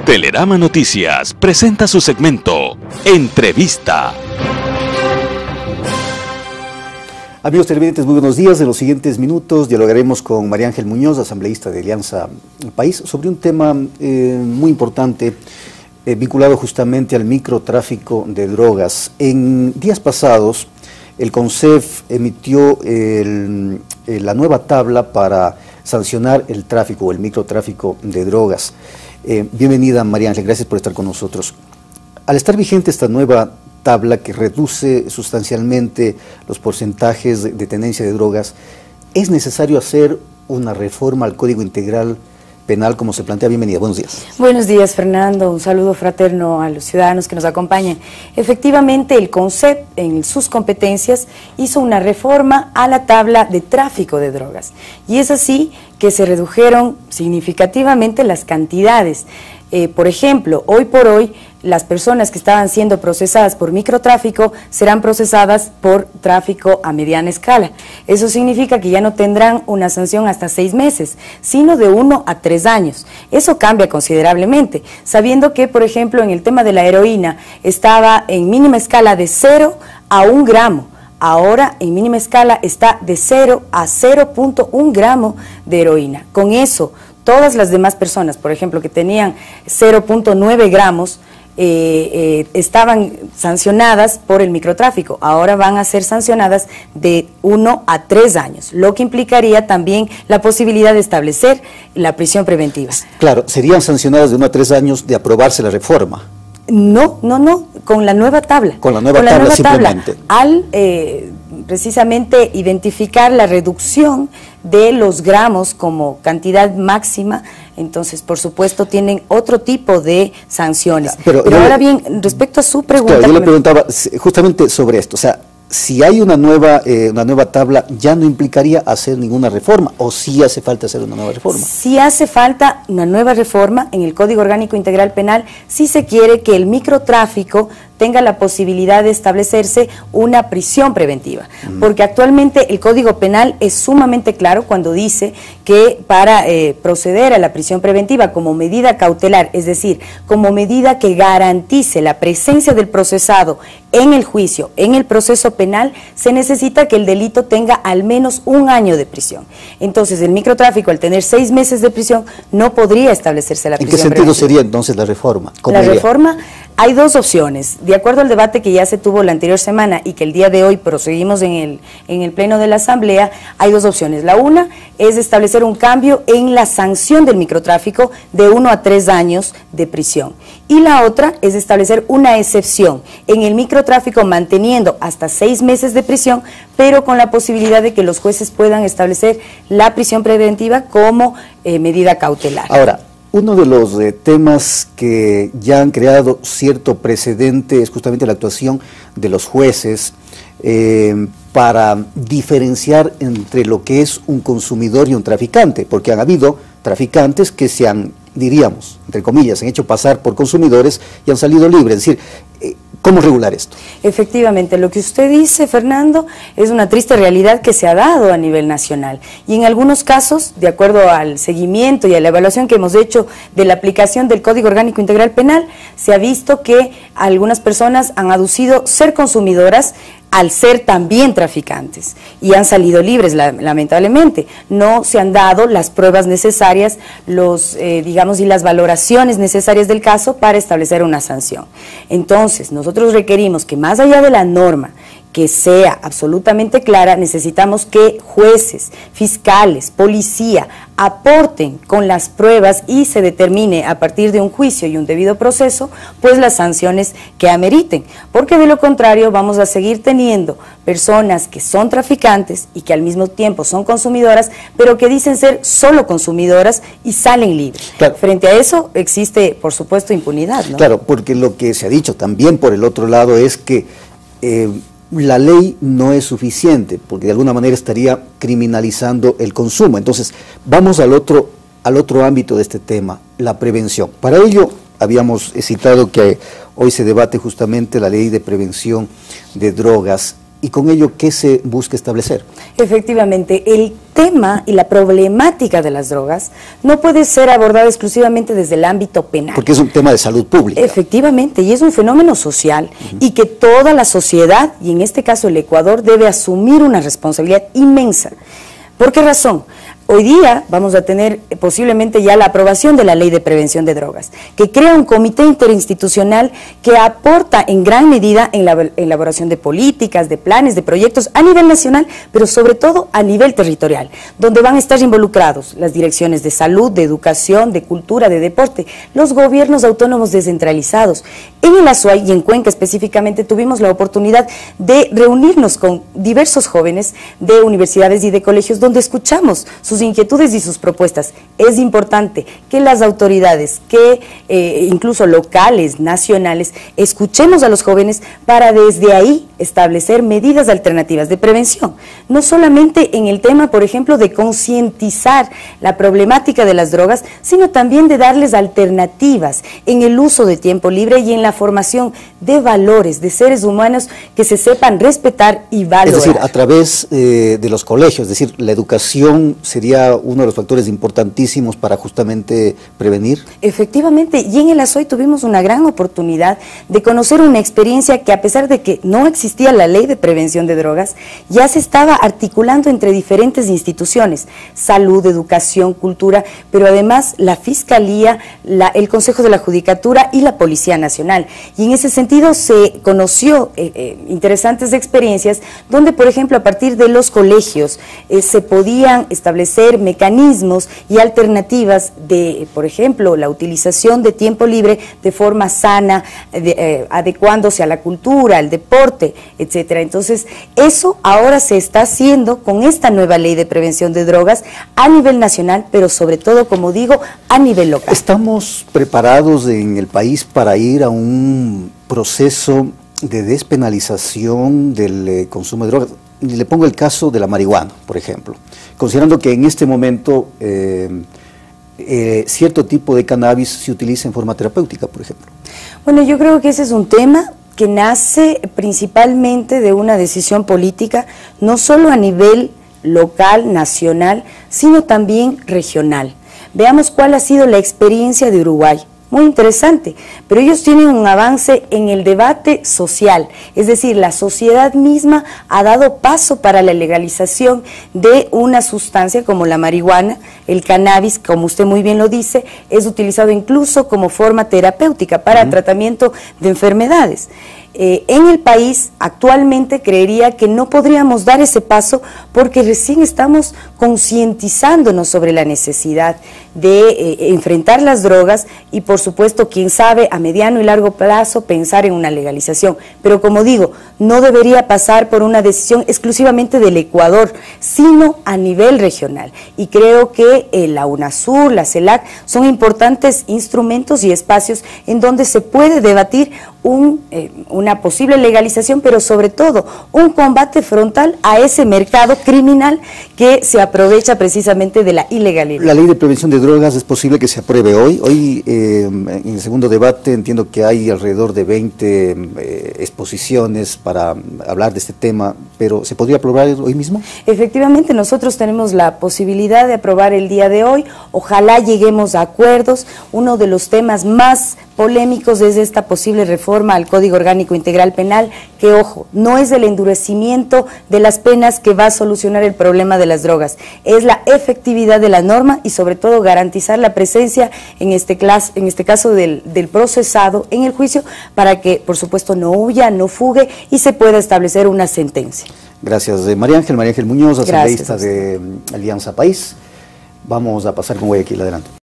Telerama Noticias presenta su segmento Entrevista. Amigos televidentes, muy buenos días. En los siguientes minutos dialogaremos con María Ángel Muñoz, asambleísta de Alianza País, sobre un tema muy importante vinculado justamente al microtráfico de drogas. En días pasados, el CONCEF emitió la nueva tabla para sancionar el tráfico o el microtráfico de drogas. Bienvenida, María Ángel, gracias por estar con nosotros. Al estar vigente esta nueva tabla que reduce sustancialmente los porcentajes de tenencia de drogas, ¿es necesario hacer una reforma al Código Integral Penal como se plantea? Bienvenida, buenos días. Buenos días, Fernando, un saludo fraterno a los ciudadanos que nos acompañan. Efectivamente, el CONCEF, en sus competencias, hizo una reforma a la tabla de tráfico de drogas, y es así que se redujeron significativamente las cantidades. Por ejemplo, hoy por hoy, las personas que estaban siendo procesadas por microtráfico serán procesadas por tráfico a mediana escala. Eso significa que ya no tendrán una sanción hasta 6 meses, sino de 1 a 3 años. Eso cambia considerablemente, sabiendo que, por ejemplo, en el tema de la heroína estaba en mínima escala de 0 a 1 gramo. Ahora, en mínima escala, está de 0 a 0.1 gramo de heroína. Con eso, todas las demás personas, por ejemplo, que tenían 0.9 gramos, estaban sancionadas por el microtráfico. Ahora van a ser sancionadas de 1 a 3 años, lo que implicaría también la posibilidad de establecer la prisión preventiva. Claro, serían sancionadas de 1 a 3 años de aprobarse la reforma. No, con la nueva tabla. Con la nueva tabla simplemente. Al precisamente identificar la reducción de los gramos como cantidad máxima, entonces por supuesto tienen otro tipo de sanciones. Pero ahora bien, respecto a su pregunta... Claro, yo le preguntaba justamente sobre esto, o sea, si hay una nueva tabla, ¿ya no implicaría hacer ninguna reforma? ¿O sí hace falta hacer una nueva reforma? Sí hace falta una nueva reforma en el Código Orgánico Integral Penal, si se quiere que el microtráfico tenga la posibilidad de establecerse una prisión preventiva, porque actualmente el Código Penal es sumamente claro cuando dice que para proceder a la prisión preventiva como medida cautelar, es decir, como medida que garantice la presencia del procesado en el juicio, en el proceso penal, se necesita que el delito tenga al menos 1 año de prisión. Entonces, el microtráfico, al tener 6 meses de prisión, no podría establecerse la prisión preventiva. ¿En qué sentido sería entonces la reforma? La reforma, hay 2 opciones. De acuerdo al debate que ya se tuvo la anterior semana y que el día de hoy proseguimos en el Pleno de la Asamblea, hay 2 opciones. La una es establecer un cambio en la sanción del microtráfico de 1 a 3 años de prisión. Y la otra es establecer una excepción en el microtráfico manteniendo hasta 6 meses de prisión, pero con la posibilidad de que los jueces puedan establecer la prisión preventiva como medida cautelar. Ahora, uno de los temas que ya han creado cierto precedente es justamente la actuación de los jueces para diferenciar entre lo que es un consumidor y un traficante, porque han habido traficantes que se han, diríamos, entre comillas, han hecho pasar por consumidores y han salido libres. Es decir, ¿cómo regular esto? Efectivamente, lo que usted dice, Fernando, es una triste realidad que se ha dado a nivel nacional, y en algunos casos, de acuerdo al seguimiento y a la evaluación que hemos hecho de la aplicación del Código Orgánico Integral Penal, se ha visto que algunas personas han aducido ser consumidoras al ser también traficantes y han salido libres, lamentablemente. No se han dado las pruebas necesarias, digamos, y las valoraciones necesarias del caso para establecer una sanción. Entonces, nosotros requerimos que más allá de la norma que sea absolutamente clara, necesitamos que jueces, fiscales, policía aporten con las pruebas y se determine a partir de un juicio y un debido proceso, pues las sanciones que ameriten, porque de lo contrario vamos a seguir teniendo personas que son traficantes y que al mismo tiempo son consumidoras, pero que dicen ser solo consumidoras y salen libres. Claro. Frente a eso existe, por supuesto, impunidad, ¿no? Claro, porque lo que se ha dicho también por el otro lado es que la ley no es suficiente, porque de alguna manera estaría criminalizando el consumo. Entonces, vamos al otro ámbito de este tema, la prevención. Para ello, habíamos citado que hoy se debate justamente la ley de prevención de drogas. y con ello, ¿qué se busca establecer? Efectivamente, el tema y la problemática de las drogas no puede ser abordada exclusivamente desde el ámbito penal. Porque es un tema de salud pública. Efectivamente, y es un fenómeno social y que toda la sociedad, y en este caso el Ecuador, debe asumir una responsabilidad inmensa. ¿Por qué razón? Hoy día vamos a tener posiblemente ya la aprobación de la Ley de Prevención de Drogas, que crea un comité interinstitucional que aporta en gran medida en la elaboración de políticas, de planes, de proyectos a nivel nacional, pero sobre todo a nivel territorial, donde van a estar involucrados las direcciones de salud, de educación, de cultura, de deporte, los gobiernos autónomos descentralizados. En el Azuay y en Cuenca específicamente tuvimos la oportunidad de reunirnos con diversos jóvenes de universidades y de colegios donde escuchamos sus inquietudes y sus propuestas. Es importante que las autoridades, que incluso locales, nacionales, escuchemos a los jóvenes para desde ahí establecer medidas alternativas de prevención. No solamente en el tema, por ejemplo, de concientizar la problemática de las drogas, sino también de darles alternativas en el uso de tiempo libre y en la formación de valores, de seres humanos que se sepan respetar y valorar. Es decir, a través de los colegios, es decir, la educación sería uno de los factores importantísimos para justamente prevenir. Efectivamente, y en el Azuay tuvimos una gran oportunidad de conocer una experiencia que, a pesar de que no existía la Ley de Prevención de Drogas, ya se estaba articulando entre diferentes instituciones, salud, educación, cultura, pero además la Fiscalía, el Consejo de la Judicatura y la Policía Nacional. Y en ese sentido se conoció interesantes experiencias donde, por ejemplo, a partir de los colegios se podían establecer mecanismos y alternativas de, por ejemplo, la utilización de tiempo libre de forma sana, adecuándose a la cultura, al deporte, etcétera. Entonces, eso ahora se está haciendo con esta nueva Ley de Prevención de Drogas a nivel nacional, pero sobre todo, como digo, a nivel local. ¿Estamos preparados en el país para ir a un proceso de despenalización del consumo de drogas? Le pongo el caso de la marihuana, por ejemplo, considerando que en este momento cierto tipo de cannabis se utiliza en forma terapéutica, por ejemplo. Bueno, yo creo que ese es un tema que nace principalmente de una decisión política, no solo a nivel local, nacional, sino también regional. Veamos cuál ha sido la experiencia de Uruguay. Muy interesante, pero ellos tienen un avance en el debate social, es decir, la sociedad misma ha dado paso para la legalización de una sustancia como la marihuana. El cannabis, como usted muy bien lo dice, es utilizado incluso como forma terapéutica para tratamiento de enfermedades. En el país actualmente creería que no podríamos dar ese paso porque recién estamos concientizándonos sobre la necesidad de enfrentar las drogas y, por supuesto, quién sabe, a mediano y largo plazo pensar en una legalización. Pero, como digo, no debería pasar por una decisión exclusivamente del Ecuador, sino a nivel regional. Y creo que la UNASUR, la CELAC, son importantes instrumentos y espacios en donde se puede debatir una posible legalización, pero sobre todo un combate frontal a ese mercado criminal que se aprovecha precisamente de la ilegalidad. La Ley de Prevención de Drogas es posible que se apruebe hoy. Hoy, en el segundo debate, entiendo que hay alrededor de 20 exposiciones para hablar de este tema, pero ¿se podría aprobar hoy mismo? Efectivamente, nosotros tenemos la posibilidad de aprobar el día de hoy. Ojalá lleguemos a acuerdos. Uno de los temas más polémicos es esta posible reforma al Código Orgánico Integral Penal, que, ojo, no es el endurecimiento de las penas que va a solucionar el problema de las drogas, es la efectividad de la norma y, sobre todo, garantizar la presencia, en este caso del procesado en el juicio, para que, por supuesto, no huya, no fugue y se pueda establecer una sentencia. Gracias, María Ángel Muñoz, asambleísta de Alianza País. Vamos a pasar con Guayaquil, adelante.